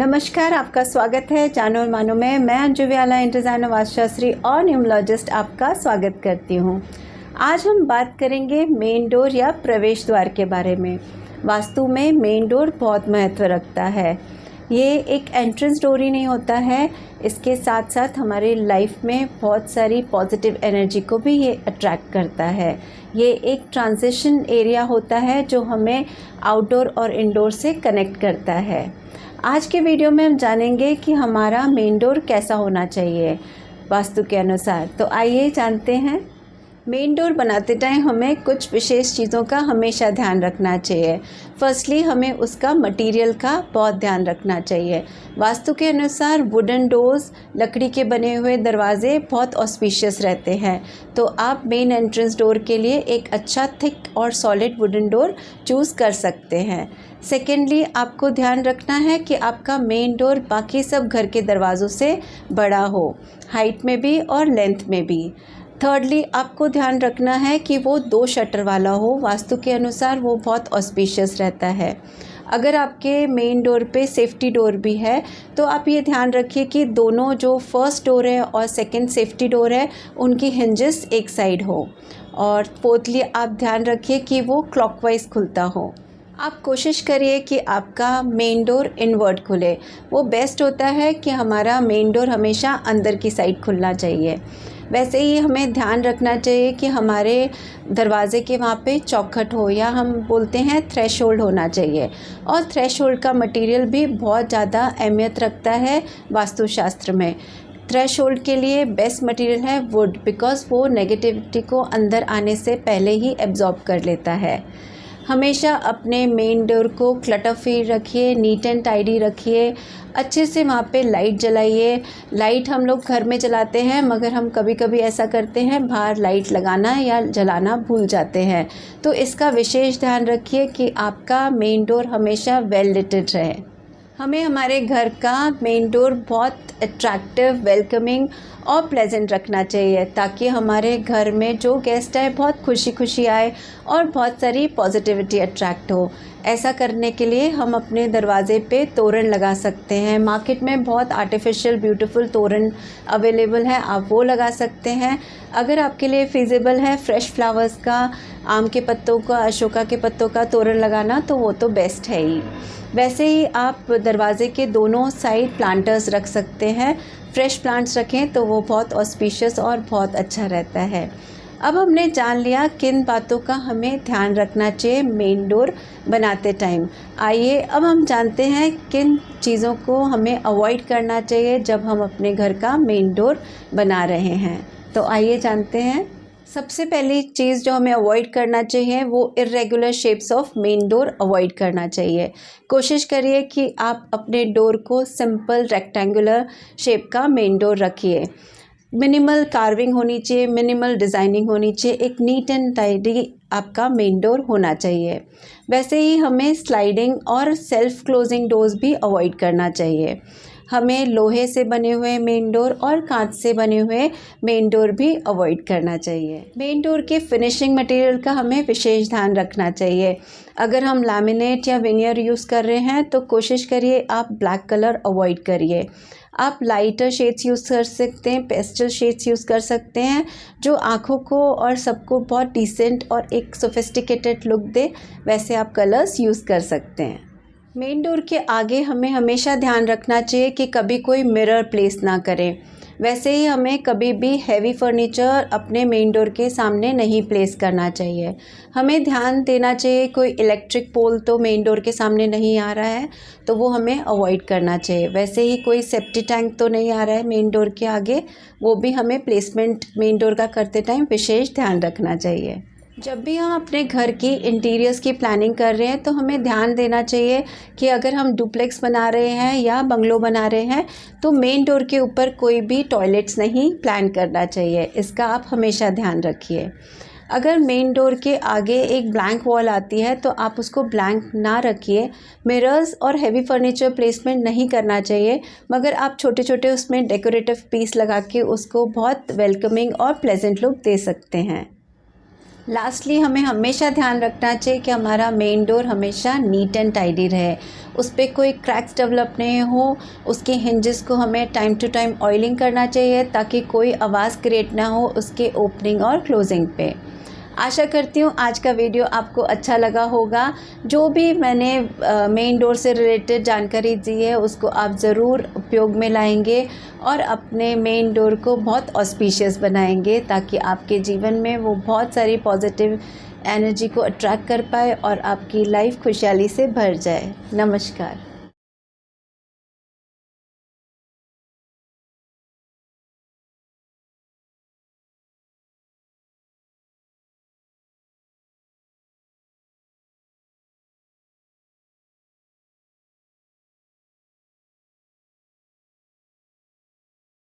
नमस्कार, आपका स्वागत है जानो और मानो में। मैं अंजू व्याला, इंडिज़ाइनर वास्तुशास्त्री और न्यूमरोलॉजिस्ट आपका स्वागत करती हूँ। आज हम बात करेंगे मेन डोर या प्रवेश द्वार के बारे में। वास्तु में मेन डोर बहुत महत्व रखता है। ये एक एंट्रेंस डोर ही नहीं होता है, इसके साथ साथ हमारी लाइफ में बहुत सारी पॉजिटिव एनर्जी को भी ये अट्रैक्ट करता है। ये एक ट्रांजिशन एरिया होता है जो हमें आउटडोर और इंडोर से कनेक्ट करता है। आज के वीडियो में हम जानेंगे कि हमारा मेन डोर कैसा होना चाहिए वास्तु के अनुसार। तो आइए जानते हैं। मेन डोर बनाते टाइम हमें कुछ विशेष चीज़ों का हमेशा ध्यान रखना चाहिए। फर्स्टली हमें उसका मटेरियल का बहुत ध्यान रखना चाहिए। वास्तु के अनुसार वुडन डोर्स, लकड़ी के बने हुए दरवाजे बहुत ऑस्पिशियस रहते हैं। तो आप मेन एंट्रेंस डोर के लिए एक अच्छा थिक और सॉलिड वुडन डोर चूज़ कर सकते हैं। सेकेंडली आपको ध्यान रखना है कि आपका मेन डोर बाकी सब घर के दरवाज़ों से बड़ा हो, हाइट में भी और लेंथ में भी। थर्डली आपको ध्यान रखना है कि वो 2 शटर वाला हो। वास्तु के अनुसार वो बहुत ऑस्पिशियस रहता है। अगर आपके मेन डोर पे सेफ्टी डोर भी है तो आप ये ध्यान रखिए कि दोनों जो फर्स्ट डोर है और सेकंड सेफ्टी डोर है उनकी हिंजेस एक साइड हो। और फोर्थली आप ध्यान रखिए कि वो क्लॉकवाइज खुलता हो। आप कोशिश करिए कि आपका मेन डोर इनवर्ट खुले। वो बेस्ट होता है कि हमारा मेन डोर हमेशा अंदर की साइड खुलना चाहिए। वैसे ही हमें ध्यान रखना चाहिए कि हमारे दरवाज़े के वहाँ पे चौखट हो, या हम बोलते हैं थ्रेशोल्ड होना चाहिए। और थ्रेशोल्ड का मटेरियल भी बहुत ज़्यादा अहमियत रखता है वास्तुशास्त्र में। थ्रेशोल्ड के लिए बेस्ट मटेरियल है वुड, बिकॉज़ वो नेगेटिविटी को अंदर आने से पहले ही एब्जॉर्ब कर लेता है। हमेशा अपने मेन डोर को क्लटर फ्री रखिए, नीट एंड टाइडी रखिए। अच्छे से वहाँ पे लाइट जलाइए। लाइट हम लोग घर में जलाते हैं, मगर हम कभी कभी ऐसा करते हैं बाहर लाइट लगाना या जलाना भूल जाते हैं। तो इसका विशेष ध्यान रखिए कि आपका मेन डोर हमेशा वेल लिटेड रहे। हमें हमारे घर का मेन डोर बहुत अट्रैक्टिव, वेलकमिंग और प्लेजेंट रखना चाहिए, ताकि हमारे घर में जो गेस्ट आए बहुत खुशी खुशी आए और बहुत सारी पॉजिटिविटी अट्रैक्ट हो। ऐसा करने के लिए हम अपने दरवाज़े पे तोरण लगा सकते हैं। मार्केट में बहुत आर्टिफिशियल ब्यूटीफुल तोरण अवेलेबल है, आप वो लगा सकते हैं। अगर आपके लिए फिजिबल है फ्रेश फ्लावर्स का, आम के पत्तों का, अशोका के पत्तों का तोरण लगाना, तो वो तो बेस्ट है ही। वैसे ही आप दरवाज़े के दोनों साइड प्लांटर्स रख सकते हैं। फ्रेश प्लांट्स रखें तो वो बहुत ऑस्पिशियस और बहुत अच्छा रहता है। अब हमने जान लिया किन बातों का हमें ध्यान रखना चाहिए मेन डोर बनाते टाइम। आइए अब हम जानते हैं किन चीज़ों को हमें अवॉइड करना चाहिए जब हम अपने घर का मेन डोर बना रहे हैं। तो आइए जानते हैं। सबसे पहली चीज़ जो हमें अवॉइड करना चाहिए वो irregular shapes of main door avoid करना चाहिए। कोशिश करिए कि आप अपने डोर को सिंपल रेक्टेंगुलर शेप का मेन डोर रखिए। मिनिमल कार्विंग होनी चाहिए, मिनिमल डिज़ाइनिंग होनी चाहिए, एक नीट एंड टाइडी आपका मेन डोर होना चाहिए। वैसे ही हमें स्लाइडिंग और सेल्फ क्लोजिंग डोर्स भी अवॉइड करना चाहिए। हमें लोहे से बने हुए मेन डोर और कांच से बने हुए मेन डोर भी अवॉइड करना चाहिए। मेन डोर के फिनिशिंग मटेरियल का हमें विशेष ध्यान रखना चाहिए। अगर हम लैमिनेट या विनियर यूज़ कर रहे हैं तो कोशिश करिए आप ब्लैक कलर अवॉइड करिए। आप लाइटर शेड्स यूज़ कर सकते हैं, पेस्टल शेड्स यूज़ कर सकते हैं, जो आँखों को और सबको बहुत डिसेंट और एक सोफिस्टिकेटेड लुक दे, वैसे आप कलर्स यूज़ कर सकते हैं। मेन डोर के आगे हमें हमेशा ध्यान रखना चाहिए कि कभी कोई मिरर प्लेस ना करें। वैसे ही हमें कभी भी हैवी फर्नीचर अपने मेन डोर के सामने नहीं प्लेस करना चाहिए। हमें ध्यान देना चाहिए कोई इलेक्ट्रिक पोल तो मेन डोर के सामने नहीं आ रहा है, तो वो हमें अवॉइड करना चाहिए। वैसे ही कोई सेफ्टी टैंक तो नहीं आ रहा है मेन डोर के आगे, वो भी हमें प्लेसमेंट मेन डोर का करते टाइम विशेष ध्यान रखना चाहिए। जब भी हम अपने घर की इंटीरियर्स की प्लानिंग कर रहे हैं तो हमें ध्यान देना चाहिए कि अगर हम डुप्लेक्स बना रहे हैं या बंगलो बना रहे हैं तो मेन डोर के ऊपर कोई भी टॉयलेट्स नहीं प्लान करना चाहिए। इसका आप हमेशा ध्यान रखिए। अगर मेन डोर के आगे एक ब्लैंक वॉल आती है तो आप उसको ब्लैंक ना रखिए। मिरर्स और हैवी फर्नीचर प्लेसमेंट नहीं करना चाहिए, मगर आप छोटे छोटे उसमें डेकोरेटिव पीस लगा के उसको बहुत वेलकमिंग और प्लेजेंट लुक दे सकते हैं। लास्टली हमें हमेशा ध्यान रखना चाहिए कि हमारा मेन डोर हमेशा नीट एंड टाइडी रहे, उस पर कोई क्रैक्स डेवलप नहीं हो। उसके हिंजेस को हमें टाइम टू टाइम ऑयलिंग करना चाहिए ताकि कोई आवाज़ क्रिएट ना हो उसके ओपनिंग और क्लोजिंग पे। आशा करती हूँ आज का वीडियो आपको अच्छा लगा होगा। जो भी मैंने मेन डोर से रिलेटेड जानकारी दी है उसको आप ज़रूर उपयोग में लाएंगे और अपने मेन डोर को बहुत ऑस्पिशियस बनाएंगे ताकि आपके जीवन में वो बहुत सारी पॉजिटिव एनर्जी को अट्रैक्ट कर पाए और आपकी लाइफ खुशहाली से भर जाए। नमस्कार।